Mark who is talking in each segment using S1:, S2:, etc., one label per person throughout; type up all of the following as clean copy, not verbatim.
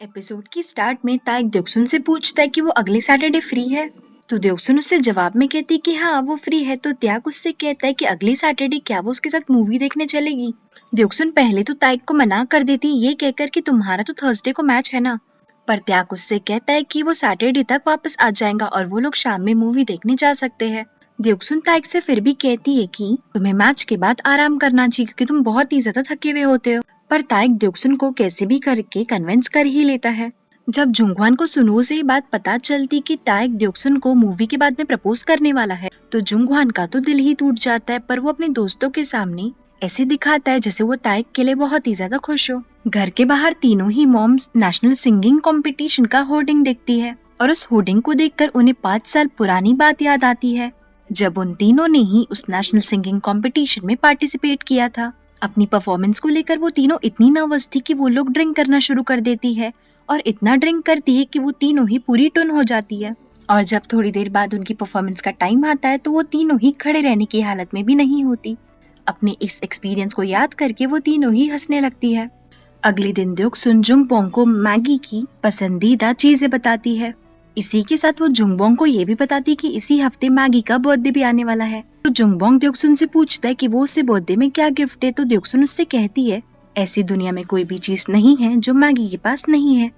S1: Episode की start में ताइक द्योक्सुन से पूछता है कि वो अगले सैटरडे फ्री है। तो द्योक्सुन उससे जवाब में कहती है कि हाँ वो फ्री है। तो त्याग उससे कहता है कि अगले सैटरडे क्या वो उसके साथ मूवी देखने चलेगी। द्योक्सुन पहले तो ताइक को मना कर देती ये कहकर कि तुम्हारा तो थर्सडे को मैच है ना, पर त्याग उससे कहता है कि वो सैटरडे तक वापस आ जाएगा और वो लोग शाम में मूवी देखने जा सकते हैं। द्योक्सुन ताइक से फिर भी कहती है कि तुम्हें मैच के बाद आराम करना चाहिए क्योंकि तुम बहुत ही ज्यादा थके हुए होते हो, पर ताइक द्योक्सुन को कैसे भी करके कन्विंस कर ही लेता है। जब जुंगवान को सुनो से ये बात पता चलती कि ताइक द्योक्सुन को मूवी के बाद में प्रपोज करने वाला है तो जुंगवान का तो दिल ही टूट जाता है, पर वो अपने दोस्तों के सामने ऐसे दिखाता है जैसे वो ताइक के लिए बहुत ही ज्यादा खुश हो। घर के बाहर तीनों ही मॉम्स नेशनल सिंगिंग कंपटीशन का होर्डिंग देखती है और उस होर्डिंग को देखकर उन्हें 5 साल पुरानी बात याद आती है जब उन तीनों ने ही उस नेशनल सिंगिंग कंपटीशन में पार्टिसिपेट किया था। अपनी परफॉर्मेंस को लेकर वो तीनों इतनी नर्वस थी कि वो लोग ड्रिंक करना शुरू कर देती है और इतना ड्रिंक करती है कि वो तीनों ही पूरी टुन हो जाती है। और जब थोड़ी देर बाद उनकी परफॉर्मेंस का टाइम आता है तो वो तीनों ही खड़े रहने की हालत में भी नहीं होती। अपने इस एक्सपीरियंस को याद करके वो तीनों ही हंसने लगती है। अगले दिन द्योक्सुन जुंगबोंग को मैगी की पसंदीदा चीजें बताती है। इसी के साथ वो जुंगबोंग को ये भी बताती कि इसी हफ्ते मैगी का बर्थडे भी आने वाला है। तो जुंगबोंग द्योक्सुन से पूछता है कि वो उससे बर्थडे में क्या गिफ्ट है। तो द्योक्सुन उससे कहती है ऐसी दुनिया में कोई भी चीज नहीं है जो मैगी के पास नहीं है।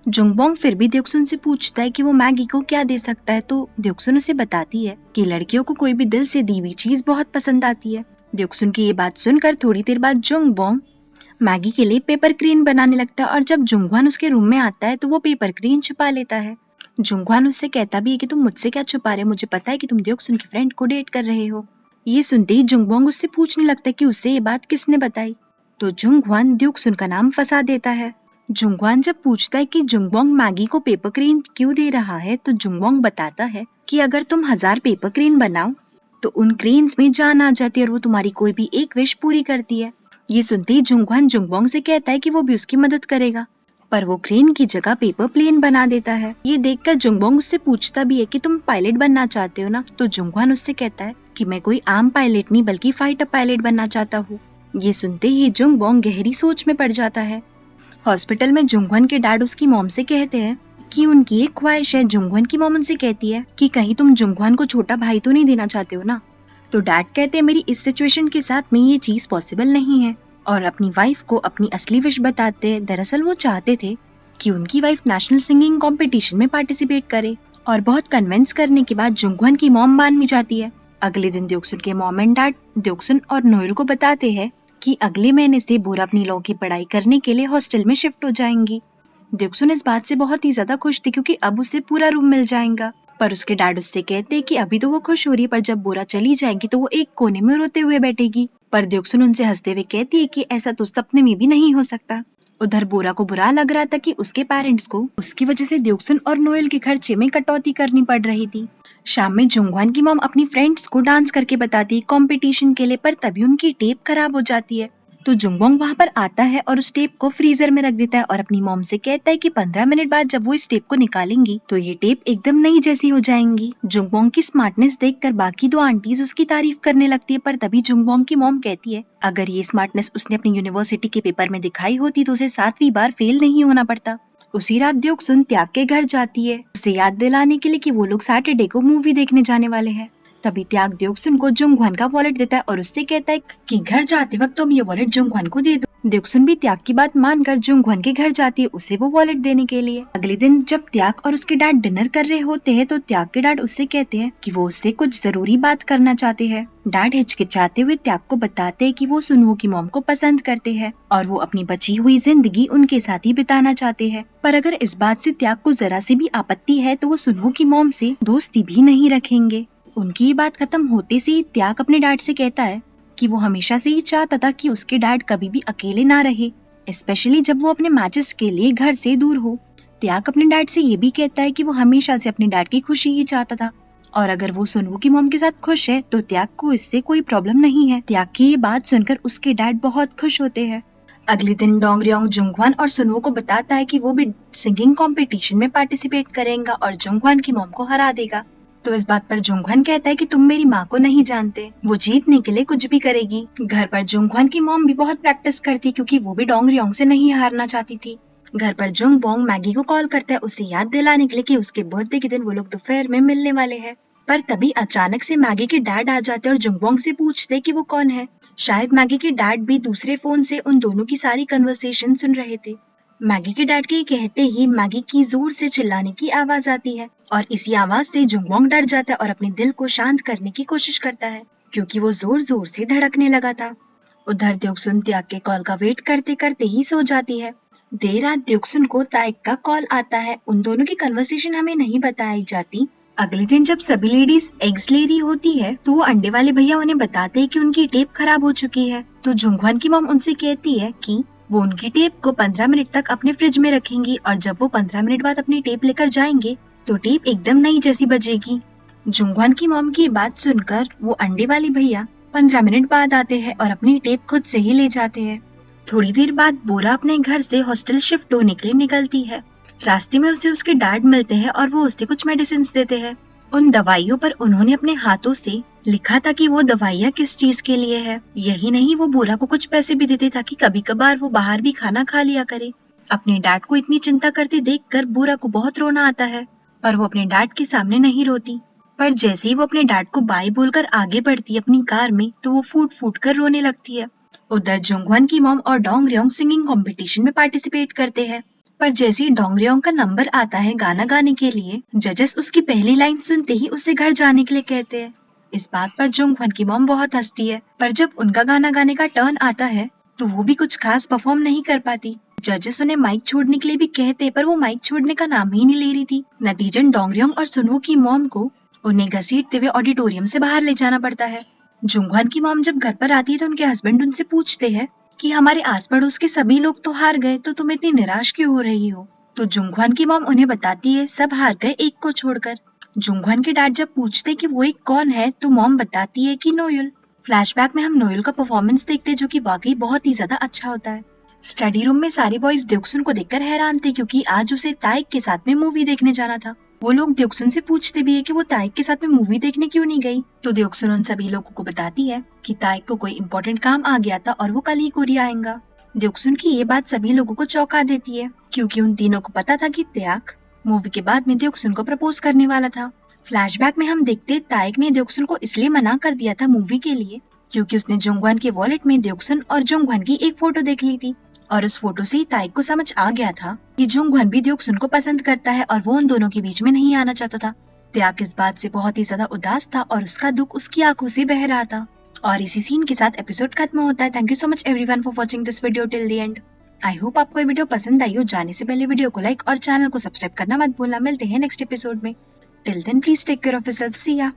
S1: जुंगबोंग फिर भी द्योक्सुन से पूछता है कि वो मैगी को क्या दे सकता है। तो द्योक्सुन उसे बताती है कि लड़कियों को कोई भी दिल से दी हुई चीज बहुत पसंद आती है। द्योक्सुन की ये बात सुनकर थोड़ी देर बाद जुंगबोंग मैगी के लिए पेपर क्रेन बनाने लगता है और जब जुंगवान उसके रूम में आता है तो वो पेपर क्रेन छुपा लेता है। जुंगवान उससे कहता भी है कि तुम मुझसे क्या छुपा रहे हो, मुझे पता है कि तुम द्योक्सुन की फ्रेंड को डेट कर रहे हो। ये सुनते ही जुंगबोंग उससे पूछने लगता है कि उसे ये बात किसने बताई। तो जुंगवान द्योक्सुन का नाम फंसा देता है। जुंगवान जब पूछता है कि जुंगबोंग मैगी को पेपर क्रेन क्यों दे रहा है तो जुंगबोंग बताता है कि अगर तुम 1000 पेपर क्रेन बनाओ तो उन क्रेन्स में जान आ जाती है और वो तुम्हारी कोई भी एक विश पूरी करती है। ये सुनते ही जुंगवान जुंगबोंग से कहता है कि वो भी उसकी मदद करेगा, पर वो क्रेन की जगह पेपर प्लेन बना देता है। ये देखकर जुंगबोंग उससे पूछता भी है कि तुम पायलट बनना चाहते हो ना। तो जुंगवान उससे कहता है कि मैं कोई आम पायलट नहीं बल्कि फाइटर पायलट बनना चाहता हूँ। ये सुनते ही जुंगबोंग गहरी सोच में पड़ जाता है। हॉस्पिटल में जुंगवान के डैड उसकी मॉम से कहते हैं कि उनकी एक ख्वाहिश है। जुंगवान की मॉम उनसे कहती है कि कहीं तुम जुंगवान को छोटा भाई तो नहीं देना चाहते हो ना। तो डैड कहते हैं मेरी इस सिचुएशन के साथ में ये चीज पॉसिबल नहीं है और अपनी वाइफ को अपनी असली विश बताते हैं। दरअसल वो चाहते थे कि उनकी वाइफ नेशनल सिंगिंग कंपटीशन में पार्टिसिपेट करे और बहुत कन्विंस करने के बाद जुंगवान की मॉम मान भी जाती है। अगले दिन द्योक्सुन के मॉम एंड डैड द्योक्सुन और नोएल को बताते हैं कि अगले महीने से बोरा अपनी लॉ की पढ़ाई करने के लिए हॉस्टल में शिफ्ट हो जाएंगी। द्योक्सुन इस बात से बहुत ही ज्यादा खुश थी क्योंकि अब उसे पूरा रूम मिल जाएगा, पर उसके डैड उससे कहते हैं कि अभी तो वो खुश हो रही है पर जब बोरा चली जाएगी तो वो एक कोने में रोते हुए बैठेगी। पर द्योक्सुन उनसे हंसते हुए कहती है कि ऐसा तो सपने में भी नहीं हो सकता। उधर बोरा को बुरा लग रहा था कि उसके पेरेंट्स को उसकी वजह से द्योक्सुन और नोएल के खर्चे में कटौती करनी पड़ रही थी। शाम में जुंगवान की मॉम अपनी फ्रेंड्स को डांस करके बताती है कंपटीशन के लिए, पर तभी उनकी टेप खराब हो जाती है। तो जुंगबोंग वहाँ पर आता है और उस टेप को फ्रीजर में रख देता है और अपनी मॉम से कहता है कि 15 मिनट बाद जब वो इस टेप को निकालेंगी तो ये टेप एकदम नई जैसी हो जाएंगी। जुंगबोंग की स्मार्टनेस देखकर बाकी दो आंटीज उसकी तारीफ करने लगती है, पर तभी जुंगबोंग की मॉम कहती है अगर ये स्मार्टनेस उसने अपनी यूनिवर्सिटी के पेपर में दिखाई होती तो उसे 7वीं बार फेल नहीं होना पड़ता। उसी रात द्योक्सुन त्याग के घर जाती है उसे याद दिलाने के लिए कि वो लोग सैटरडे को मूवी देखने जाने वाले हैं। तभी त्याग द्योक्सुन को जुंगवान का वॉलेट देता है और उससे कहता है कि घर जाते वक्त तुम ये वॉलेट जुंगवान को दे दो। द्योक्सुन भी त्याग की बात मानकर जुंगवान के घर जाती है उसे वो वॉलेट देने के लिए। अगले दिन जब त्याग और उसके डैड डिनर कर रहे होते हैं तो त्याग के डैड उससे कहते हैं कि वो उससे कुछ जरूरी बात करना चाहते हैं। डैड हिचकिचाते हुए त्याग को बताते हैं कि वो सुनवो की मॉम को पसंद करते हैं और वो अपनी बची हुई जिंदगी उनके साथ ही बिताना चाहते हैं, पर अगर इस बात से त्याग को जरा सी भी आपत्ति है तो वो सुनवो की मॉम से दोस्ती भी नहीं रखेंगे। उनकी ये बात खत्म होते से ही त्याग अपने डैड से कहता है कि वो हमेशा से ही चाहता था कि उसके डैड कभी भी अकेले ना रहे, स्पेशली जब वो अपने मैचेस के लिए घर से दूर हो। त्याग अपने डैड से ये भी कहता है कि वो हमेशा से अपने डैड की खुशी ही चाहता था और अगर वो सुनवो की मॉम के साथ खुश है तो त्याग को इससे कोई प्रॉब्लम नहीं है। त्याग की ये बात सुनकर उसके डैड बहुत खुश होते हैं। अगले दिन डोंगरियोंग जुंगवान और सुनवो को बताता है कि वो भी सिंगिंग कंपटीशन में पार्टिसिपेट करेगा और जुंगवान की मॉम को हरा देगा। तो इस बात पर जुंगवान कहता है कि तुम मेरी माँ को नहीं जानते, वो जीतने के लिए कुछ भी करेगी। घर पर जुंगवान की मॉम भी बहुत प्रैक्टिस करती क्योंकि वो भी डोंगरियोंग से नहीं हारना चाहती थी। घर पर जुंग बोंग मैगी को कॉल करता है उसे याद दिलाने के लिए कि उसके बर्थडे के दिन वो लोग दोपहर में मिलने वाले हैं। पर तभी अचानक से मैगी के डैड आ जाते हैं और जुंग बोंग से पूछते हैं कि वो कौन है। शायद मैगी के डैड भी दूसरे फोन से उन दोनों की सारी कन्वर्सेशन सुन रहे थे। मैगी के डैड के कहते ही मैगी की जोर से चिल्लाने की आवाज आती है और इसी आवाज से जुंग बोंग डर जाता है और अपने दिल को शांत करने की कोशिश करता है क्योंकि वो जोर जोर से धड़कने लगा था। उधर द्योक्सुन त्याग के कॉल का वेट करते करते ही सो जाती है। देर रात द्योक्सुन को ताइक का कॉल आता है। उन दोनों की कन्वर्सेशन हमें नहीं बताई जाती। अगले दिन जब सभी लेडीज एग्स ले रही होती है तो वो अंडे वाले भैया उन्हें बताते हैं कि उनकी टेप खराब हो चुकी है। तो जुंगवान की मॉम उनसे कहती है कि वो उनकी टेप को 15 मिनट तक अपने फ्रिज में रखेंगी और जब वो 15 मिनट बाद अपनी टेप लेकर जाएंगे तो टेप एकदम नई जैसी बजेगी। जुंगवान की मॉम की बात सुनकर वो अंडे वाले भैया 15 मिनट बाद आते हैं और अपनी टेप खुद से ही ले जाते हैं। थोड़ी देर बाद बोरा अपने घर से हॉस्टल शिफ्ट होने के लिए निकलती है। रास्ते में उसे उसके डैड मिलते हैं और वो उसे कुछ मेडिसिन देते हैं। उन दवाइयों पर उन्होंने अपने हाथों से लिखा था कि वो दवाइयाँ किस चीज के लिए है। यही नहीं, वो बोरा को कुछ पैसे भी देते ताकि कभी कभार वो बाहर भी खाना खा लिया करे। अपने डैड को इतनी चिंता करते देखकर बोरा को बहुत रोना आता है, पर वो अपने डैड के सामने नहीं रोती। पर जैसे ही वो अपने डैड को बाय बोलकर आगे बढ़ती है अपनी कार में तो वो फूट फूट कर रोने लगती है। उधर जुंगवान की मॉम और डोंगरियोंग सिंगिंग कंपटीशन में पार्टिसिपेट करते हैं। पर जैसे ही डोंगरियोंग का नंबर आता है गाना गाने के लिए, जजेस उसकी पहली लाइन सुनते ही उसे घर जाने के लिए कहते हैं। इस बात पर जुंगवान की मॉम बहुत हंसती है, पर जब उनका गाना गाने का टर्न आता है तो वो भी कुछ खास परफॉर्म नहीं कर पाती। जजेस उन्हें माइक छोड़ने के लिए भी कहते पर वो माइक छोड़ने का नाम ही नहीं ले रही थी। नतीजन डोंगरियोंग और सुनवो की मॉम को उन्हें घसीटते हुए ऑडिटोरियम से बाहर ले जाना पड़ता है। जुंगवान की मॉम जब घर पर आती है तो उनके हस्बैंड उनसे पूछते हैं कि हमारे आस पड़ोस के सभी लोग तो हार गए तो तुम इतनी निराश क्यों हो रही हो। तो जुंगवान की मॉम उन्हें बताती है सब हार गए एक को छोड़कर। जुंगवान के डैड जब पूछते कि वो एक कौन है तो मॉम बताती है कि नोयुल। फ्लैशबैक में हम नोयुल का परफॉर्मेंस देखते हैं जो कि वाकई बहुत ही ज्यादा अच्छा होता है। स्टडी रूम में सारे बॉयज द्योक्सुन को देखकर हैरान थे क्योंकि आज उसे ताइक के साथ में मूवी देखने जाना था। वो लोग द्योक्सुन से पूछते भी है कि वो ताइक के साथ में मूवी देखने क्यों नहीं गई। तो द्योक्सुन उन सभी लोगों को बताती है कि ताइक को कोई इम्पोर्टेंट काम आ गया था और वो कल ही कोरिया आएगा। द्योक्सुन की ये बात सभी लोगों को चौंका देती है क्योंकि उन तीनों को पता था कि त्याग मूवी के बाद में द्योक्सुन को प्रपोज करने वाला था। फ्लैशबैक में हम देखते ताइक ने द्योक्सुन को इसलिए मना कर दिया था मूवी के लिए क्योंकि उसने जुंगवान के वॉलेट में द्योक्सुन और जुंगवान की एक फोटो देख ली थी और उस फोटो से ताइक को समझ आ गया था कि जुंगवान भी द्योक्सुन को पसंद करता है और वो उन दोनों के बीच में नहीं आना चाहता था। त्याग इस बात से बहुत ही ज्यादा उदास था और उसका दुख उसकी आंखों से बह रहा था। और इसी सीन के साथ एपिसोड खत्म होता है। Thank you so much everyone for watching this video till the end. I hope आपको ये वीडियो पसंद आई हो। जाने से पहले वीडियो को लाइक और चैनल को सब्सक्राइब करना मत भूलना। मिलते हैं नेक्स्ट एपिसोड में। Till then please take care of yourself. See या।